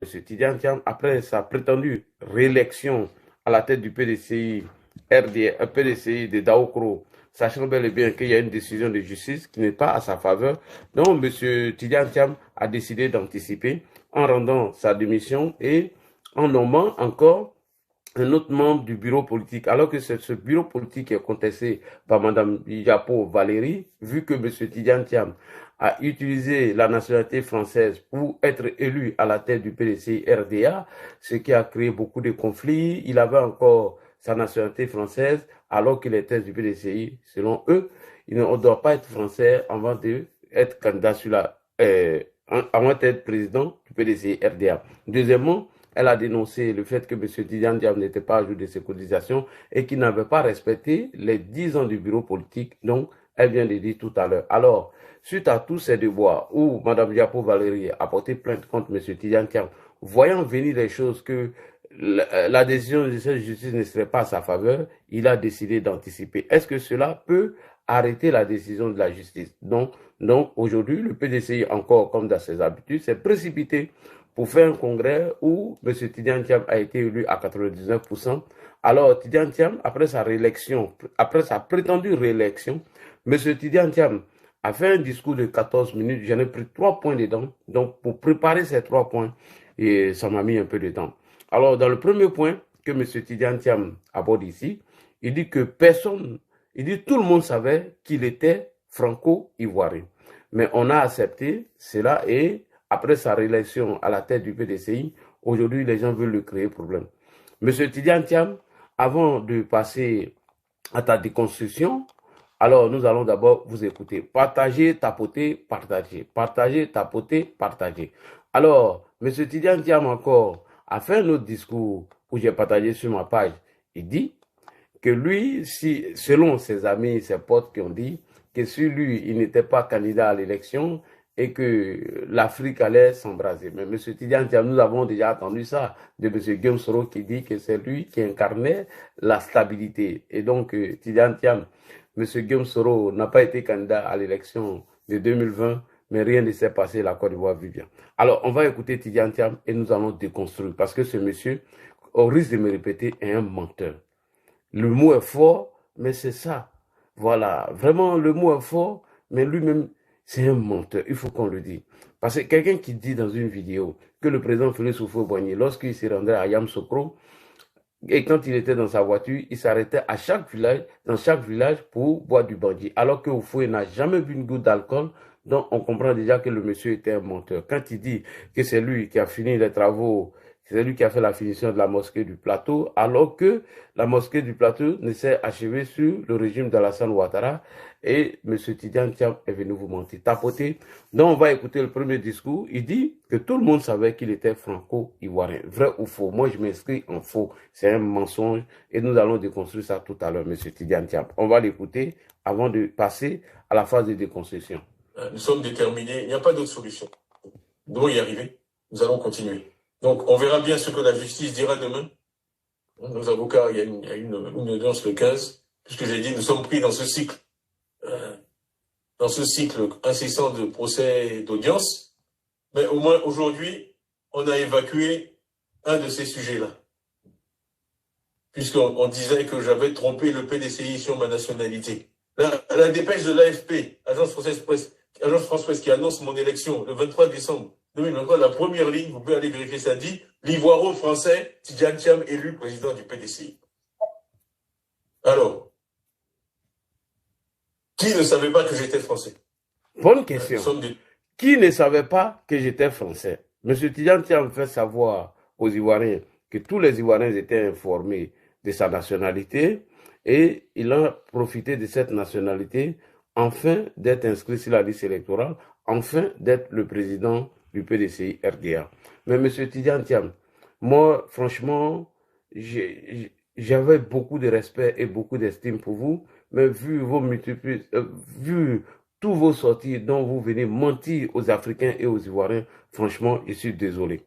M. Tidiane Thiam, après sa prétendue réélection à la tête du PDCI, PDCI de Daokro, sachant bel et bien qu'il y a une décision de justice qui n'est pas à sa faveur, donc M. Tidiane Thiam a décidé d'anticiper en rendant sa démission et en nommant encore un autre membre du bureau politique, alors que ce bureau politique est contesté par Mme Yapo Valérie, vu que M. Tidiane Thiam a utilisé la nationalité française pour être élu à la tête du PDC RDA, ce qui a créé beaucoup de conflits. Il avait encore sa nationalité française, alors qu'il était du PDCI. Selon eux, on ne doit pas être français avant d'être candidat sur avant d'être président du PDCI RDA. Deuxièmement, elle a dénoncé le fait que M. Tidiane Diab n'était pas à jour de ses cotisations et qu'il n'avait pas respecté les 10 ans du bureau politique. Donc, elle vient de dire tout à l'heure. Alors, suite à tous ces déboires où Mme Diapo Valérie a porté plainte contre M. Tidiane Diab, voyant venir les choses que la décision de cette justice ne serait pas à sa faveur, il a décidé d'anticiper. Est-ce que cela peut arrêter la décision de la justice? Donc aujourd'hui, le PDCI, encore comme dans ses habitudes, s'est précipité pour faire un congrès où M. Tidiane Thiam a été élu à 99%. Alors, Tidiane Thiam, après sa réélection, après sa prétendue réélection, M. Tidiane Thiam a fait un discours de 14 minutes. J'en ai pris 3 points dedans. Donc, pour préparer ces 3 points, et ça m'a mis un peu de temps. Alors, dans le premier point que M. Tidiane Thiam aborde ici, il dit que personne, il dit tout le monde savait qu'il était franco-ivoirien. Mais on a accepté cela et après sa réélection à la tête du PDCI, aujourd'hui, les gens veulent lui créer problème. Monsieur Tidiane Thiam, avant de passer à ta déconstruction, alors nous allons d'abord vous écouter. Partagez, tapoter, partager. Partagez, tapoter, partager. Alors, Monsieur Tidiane Thiam encore a fait un autre discours où j'ai partagé sur ma page. Il dit que lui, si, selon ses amis, ses potes qui ont dit que si lui, il n'était pas candidat à l'élection et que l'Afrique allait s'embraser. Mais M. Tidiane Thiam, nous avons déjà entendu ça de M. Guillaume Soro qui dit que c'est lui qui incarnait la stabilité. Et donc, Tidiane Thiam, M. Guillaume Soro n'a pas été candidat à l'élection de 2020, mais rien ne s'est passé, la Côte d'Ivoire vit bien. Alors, on va écouter Tidiane Thiam et nous allons déconstruire parce que ce monsieur, au risque de me répéter, est un menteur. Le mot est fort, mais c'est ça. Voilà, vraiment, le mot est fort, mais lui-même, c'est un menteur. Il faut qu'on le dise. Parce que quelqu'un qui dit dans une vidéo que le président Félix Houphouët-Boigny, lorsqu'il se rendait à Yamoussoukro, et quand il était dans sa voiture, il s'arrêtait à chaque village, dans chaque village pour boire du bandit. Alors que Houphouët n'a jamais bu une goutte d'alcool, donc on comprend déjà que le monsieur était un menteur. Quand il dit que c'est lui qui a fini les travaux, c'est lui qui a fait la finition de la mosquée du plateau, alors que la mosquée du plateau ne s'est achevée sur le régime d'Alassane Ouattara et M. Tidiane Thiam est venu vous mentir, tapoter. Donc on va écouter le premier discours. Il dit que tout le monde savait qu'il était franco-ivoirien. Vrai ou faux? Moi je m'inscris en faux. C'est un mensonge et nous allons déconstruire ça tout à l'heure, M. Tidiane Thiam. On va l'écouter avant de passer à la phase de déconstruction. Nous sommes déterminés, il n'y a pas d'autre solution. Nous devons y arriver, nous allons continuer. Donc on verra bien ce que la justice dira demain. Nos avocats, il y a une audience le 15, puisque j'ai dit, nous sommes pris dans ce cycle incessant de procès et d'audience. Mais au moins aujourd'hui, on a évacué un de ces sujets-là. Puisqu'on disait que j'avais trompé le PDCI sur ma nationalité. La dépêche de l'AFP, Agence France Presse, qui annonce mon élection le 23 décembre 2023, la première ligne, vous pouvez aller vérifier ça, dit l'Ivoiro-français Tidiane Thiam élu président du PDCI. Alors, qui ne savait pas que j'étais français? Bonne question. Qui ne savait pas que j'étais français? M. Tidiane Thiam fait savoir aux Ivoiriens que tous les Ivoiriens étaient informés de sa nationalité et il a profité de cette nationalité afin d'être inscrit sur la liste électorale, afin d'être le président du PDCI RDA. Mais M. Tidiane Thiam, moi, franchement, j'avais beaucoup de respect et beaucoup d'estime pour vous, mais vu vos multiples, vu tous vos sorties dont vous venez mentir aux Africains et aux Ivoiriens, franchement, je suis désolé.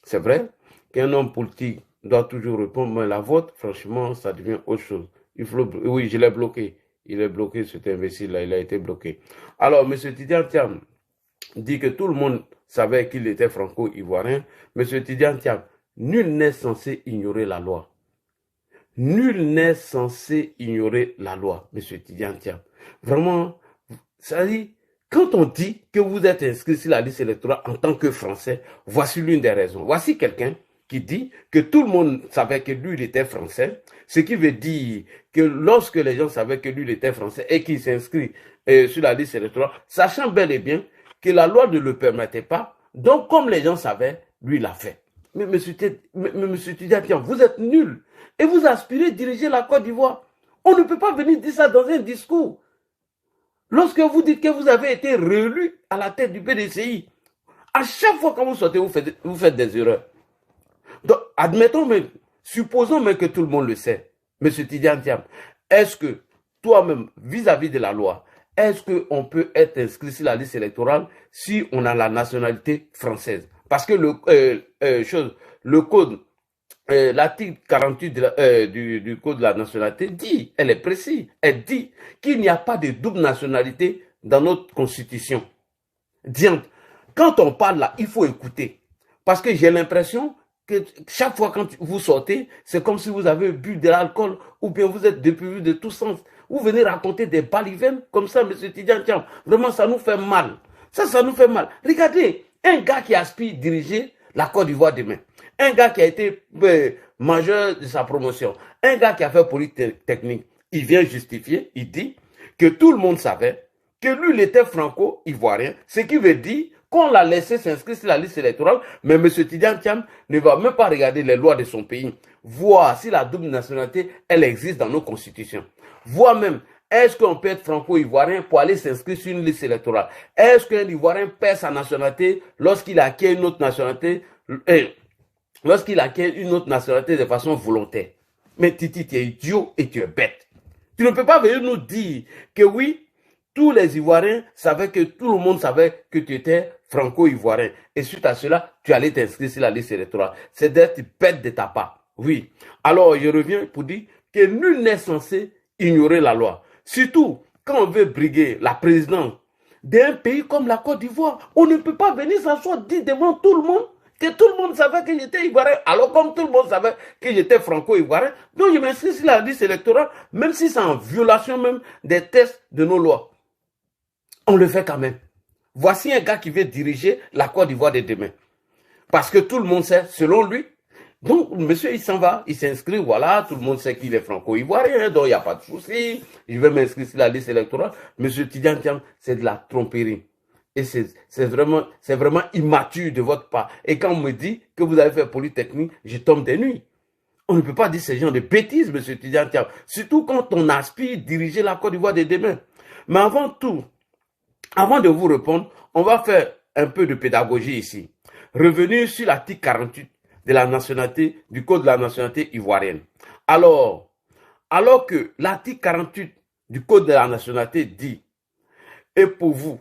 C'est vrai qu'un homme politique doit toujours répondre, mais la vôtre, franchement, ça devient autre chose. Oui, je l'ai bloqué. Il est bloqué, cet imbécile-là, il a été bloqué. Alors, M. Tidiane Thiam, dit que tout le monde savait qu'il était franco-ivoirien. Monsieur Tidiane Thiam, nul n'est censé ignorer la loi. Nul n'est censé ignorer la loi, monsieur Tidiane Thiam. Vraiment, ça dit, quand on dit que vous êtes inscrit sur la liste électorale en tant que Français, voici l'une des raisons. Voici quelqu'un qui dit que tout le monde savait que lui, il était Français, ce qui veut dire que lorsque les gens savaient que lui, il était Français et qu'il s'inscrit sur la liste électorale, sachant bel et bien que la loi ne le permettait pas, donc comme les gens savaient, lui, il l'a fait. Mais monsieur Tidiane Thiam, vous êtes nul et vous aspirez à diriger la Côte d'Ivoire. On ne peut pas venir dire ça dans un discours. Lorsque vous dites que vous avez été réélu à la tête du PDCI, à chaque fois que vous sortez, vous faites des erreurs. Donc, admettons même, supposons même que tout le monde le sait, M. Tidiane Thiam, est-ce que toi-même, vis-à-vis de la loi, est-ce qu'on peut être inscrit sur la liste électorale si on a la nationalité française? Parce que le code, l'article 48 du code de la nationalité dit, elle est précise, elle dit qu'il n'y a pas de double nationalité dans notre constitution. Diante, quand on parle là, il faut écouter. Parce que j'ai l'impression que chaque fois quand vous sortez, c'est comme si vous avez bu de l'alcool ou bien vous êtes dépourvu de tout sens. Vous venez raconter des balivènes comme ça, M. Tidiane Thiam. Vraiment, ça nous fait mal. Ça nous fait mal. Regardez, un gars qui aspire diriger la Côte d'Ivoire demain. Un gars qui a été majeur de sa promotion. Un gars qui a fait polytechnique. Il vient justifier, il dit que tout le monde savait que lui, il était franco-ivoirien. Ce qui veut dire qu'on l'a laissé s'inscrire sur la liste électorale, mais M. Tidiane Thiam ne va même pas regarder les lois de son pays, voir si la double nationalité, elle existe dans nos constitutions. Voir même, est-ce qu'on peut être franco-ivoirien pour aller s'inscrire sur une liste électorale? Est-ce qu'un Ivoirien perd sa nationalité lorsqu'il acquiert une autre nationalité, de façon volontaire? Mais Titi, tu es idiot et tu es bête. Tu ne peux pas venir nous dire que oui, tous les Ivoiriens savaient que tout le monde savait que tu étais franco-ivoirien. Et suite à cela, tu allais t'inscrire sur la liste électorale. C'est d'être bête de ta part. Oui. Alors, je reviens pour dire que nul n'est censé ignorer la loi. Surtout, quand on veut briguer la présidence d'un pays comme la Côte d'Ivoire, on ne peut pas venir s'asseoir dire devant tout le monde que tout le monde savait que j'étais ivoirien. Alors, comme tout le monde savait que j'étais franco-ivoirien, donc je m'inscris sur la liste électorale, même si c'est en violation même des textes de nos lois. On le fait quand même. Voici un gars qui veut diriger la Côte d'Ivoire de demain. Parce que tout le monde sait, selon lui. Donc, monsieur, il s'en va, il s'inscrit, voilà, tout le monde sait qu'il est franco-ivoirien, donc il n'y a pas de souci. Je vais m'inscrire sur la liste électorale. Monsieur Tidiane Thiam, c'est de la tromperie. Et c'est vraiment immature de votre part. Et quand on me dit que vous avez fait polytechnique, je tombe des nuits. On ne peut pas dire ce genre de bêtises, monsieur Tidiane Thiam. Surtout quand on aspire diriger la Côte d'Ivoire de demain. Mais avant tout, avant de vous répondre, on va faire un peu de pédagogie ici. Revenir sur l'article 48 de la nationalité, du code de la nationalité ivoirienne. Alors que l'article 48 du code de la nationalité dit, et pour vous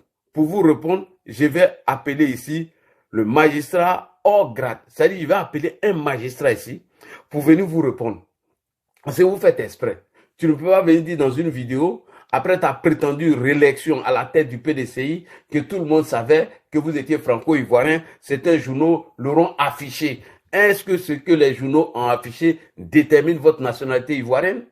répondre, je vais appeler ici le magistrat hors grade. C'est-à-dire, je vais appeler un magistrat ici pour venir vous répondre. Parce que vous faites exprès. Tu ne peux pas venir dire dans une vidéo, après ta prétendue réélection à la tête du PDCI, que tout le monde savait que vous étiez franco-ivoirien, certains journaux l'auront affiché. Est-ce que ce que les journaux ont affiché détermine votre nationalité ivoirienne?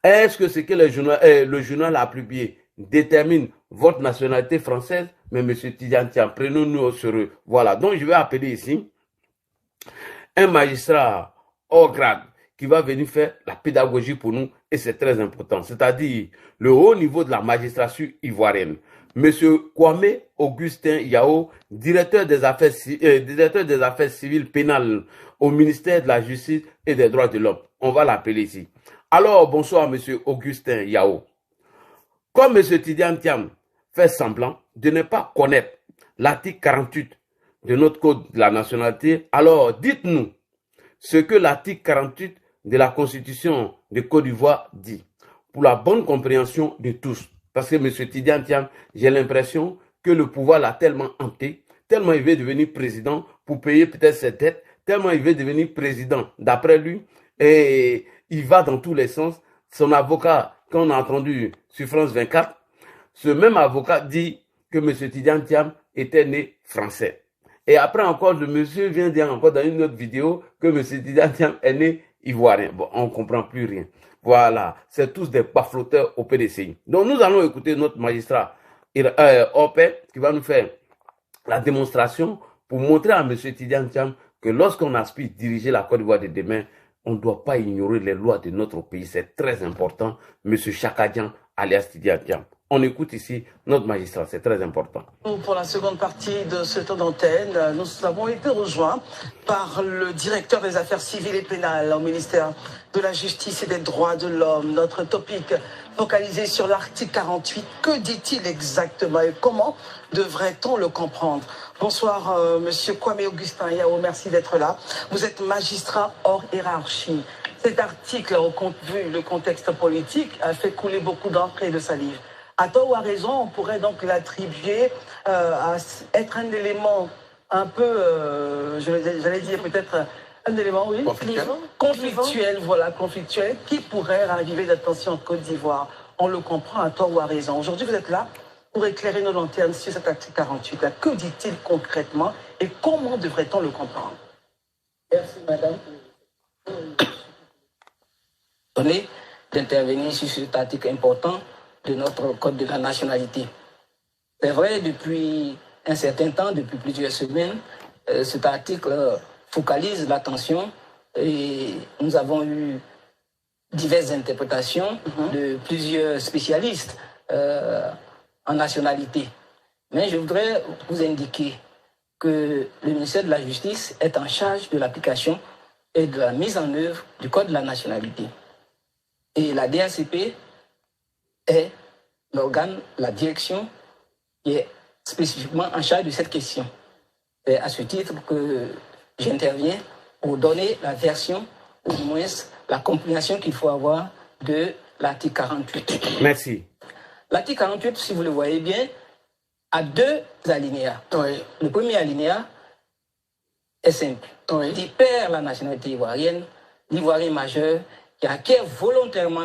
Est-ce que ce que le journal a publié détermine votre nationalité française? Mais M. Tidiane Thiam, prenons-nous au sérieux. Voilà, donc je vais appeler ici un magistrat hors grade qui va venir faire la pédagogie pour nous, et c'est très important, c'est-à-dire le haut niveau de la magistrature ivoirienne. Monsieur Kwame Augustin Yao, directeur des affaires civiles pénales au ministère de la Justice et des Droits de l'Homme. On va l'appeler ici. Alors, bonsoir, monsieur Augustin Yao. Comme monsieur Tidiane Thiam fait semblant de ne pas connaître l'article 48 de notre code de la nationalité, alors dites-nous ce que l'article 48 de la Constitution de Côte d'Ivoire dit, pour la bonne compréhension de tous. Parce que M. Tidiane Thiam, j'ai l'impression que le pouvoir l'a tellement hanté, tellement il veut devenir président pour payer peut-être ses dettes, tellement il veut devenir président d'après lui, et il va dans tous les sens. Son avocat, qu'on a entendu sur France 24, ce même avocat dit que M. Tidiane Thiam était né français. Et après encore, le monsieur vient dire encore dans une autre vidéo que M. Tidiane Thiam est né ivoirien. Bon, on ne comprend plus rien. Voilà, c'est tous des baflotteurs au PDCI. Donc nous allons écouter notre magistrat Opé qui va nous faire la démonstration pour montrer à M. Tidiane Thiam que lorsqu'on aspire diriger la Côte d'Ivoire de demain, on ne doit pas ignorer les lois de notre pays. C'est très important, M. Chakadian, alias Tidiane Thiam. On écoute ici notre magistrat, c'est très important. Pour la seconde partie de ce temps d'antenne, nous avons été rejoints par le directeur des affaires civiles et pénales au ministère de la Justice et des Droits de l'Homme. Notre topic focalisé sur l'article 48. Que dit-il exactement et comment devrait-on le comprendre? Bonsoir, monsieur Kwame Augustin Yao, merci d'être là. Vous êtes magistrat hors hiérarchie. Cet article, vu le contexte politique, a fait couler beaucoup d'encre et de salive. À tort ou à raison, on pourrait donc l'attribuer à être un élément un peu, j'allais dire peut-être un élément, oui, conflictuel, voilà, conflictuel, qui pourrait arriver d'attention en Côte d'Ivoire. On le comprend à tort ou à raison. Aujourd'hui, vous êtes là pour éclairer nos lanternes sur cet article 48. Que dit-il concrètement et comment devrait-on le comprendre? Merci, madame, d'intervenir sur cet article important de notre code de la nationalité. C'est vrai, depuis un certain temps, depuis plusieurs semaines, cet article focalise l'attention et nous avons eu diverses interprétations de plusieurs spécialistes en nationalité. Mais je voudrais vous indiquer que le ministère de la Justice est en charge de l'application et de la mise en œuvre du code de la nationalité. Et la DACP est l'organe, la direction qui est spécifiquement en charge de cette question. C'est à ce titre que j'interviens pour donner la version, ou du moins la compréhension qu'il faut avoir de l'article 48. Merci. L'article 48, si vous le voyez bien, a deux alinéas. Oui. Le premier alinéa est simple. Oui. Il perd la nationalité ivoirienne, l'Ivoirien majeur qui acquiert volontairement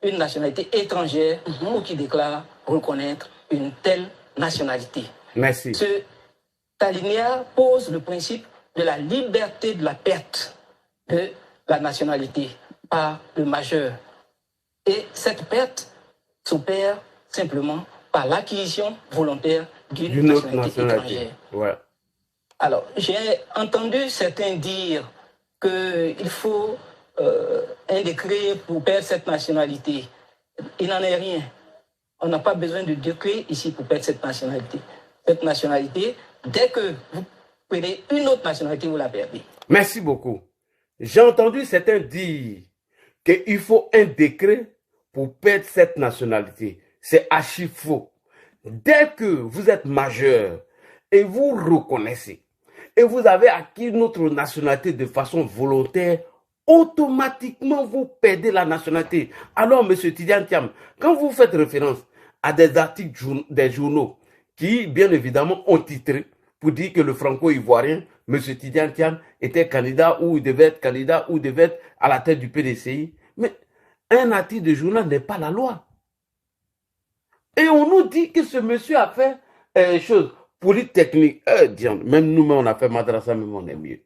une nationalité étrangère ou qui déclare reconnaître une telle nationalité. Merci. Cet alinéa pose le principe de la liberté de la perte de la nationalité par le majeur. Et cette perte s'opère simplement par l'acquisition volontaire d'une autre nationalité étrangère. Ouais. Alors, j'ai entendu certains dire qu'il faut un décret pour perdre cette nationalité. Il n'en est rien. On n'a pas besoin de décret ici pour perdre cette nationalité. Cette nationalité, dès que vous prenez une autre nationalité, vous la perdez. Merci beaucoup. J'ai entendu certains dire qu'il faut un décret pour perdre cette nationalité. C'est archi faux. Dès que vous êtes majeur et vous reconnaissez et vous avez acquis notre nationalité de façon volontaire, automatiquement vous perdez la nationalité. Alors, M. Tidiane Thiam, quand vous faites référence à des articles des journaux qui, bien évidemment, ont titré pour dire que le franco-ivoirien, M. Tidiane Thiam, était candidat ou il devait être candidat ou devait être à la tête du PDCI, mais un article de journal n'est pas la loi. Et on nous dit que ce monsieur a fait chose polytechnique. Même nous-mêmes, on a fait madrasa, même on est mieux.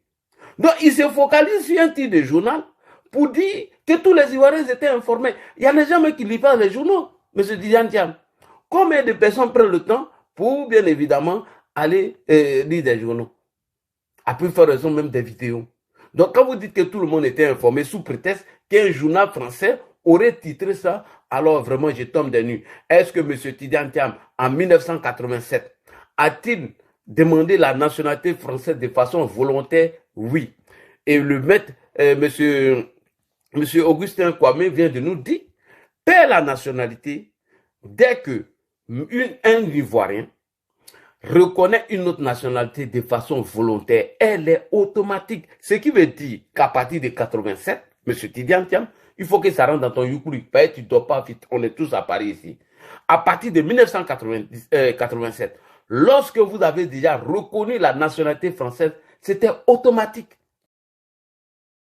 Donc, il se focalise sur un titre de journal pour dire que tous les Ivoiriens étaient informés. Il y a des gens qui lisent pas les journaux, M. Tidiane Thiam. Combien de personnes prennent le temps pour, bien évidemment, aller lire des journaux? À plus forte raison, même des vidéos. Donc, quand vous dites que tout le monde était informé sous prétexte qu'un journal français aurait titré ça, alors vraiment, je tombe des nues. Est-ce que M. Tidiane Thiam, en 1987, a-t-il demandé la nationalité française de façon volontaire? Oui. Et le maître, M. Augustin Kwame vient de nous dire, perd la nationalité dès que un Ivoirien reconnaît une autre nationalité de façon volontaire. Elle est automatique. Ce qui veut dire qu'à partir de 87, M. Tidiane Thiam, il faut que ça rentre dans ton Yukuri. Tu ne dors pas vite. On est tous à Paris ici. À partir de 1987, lorsque vous avez déjà reconnu la nationalité française, c'était automatique.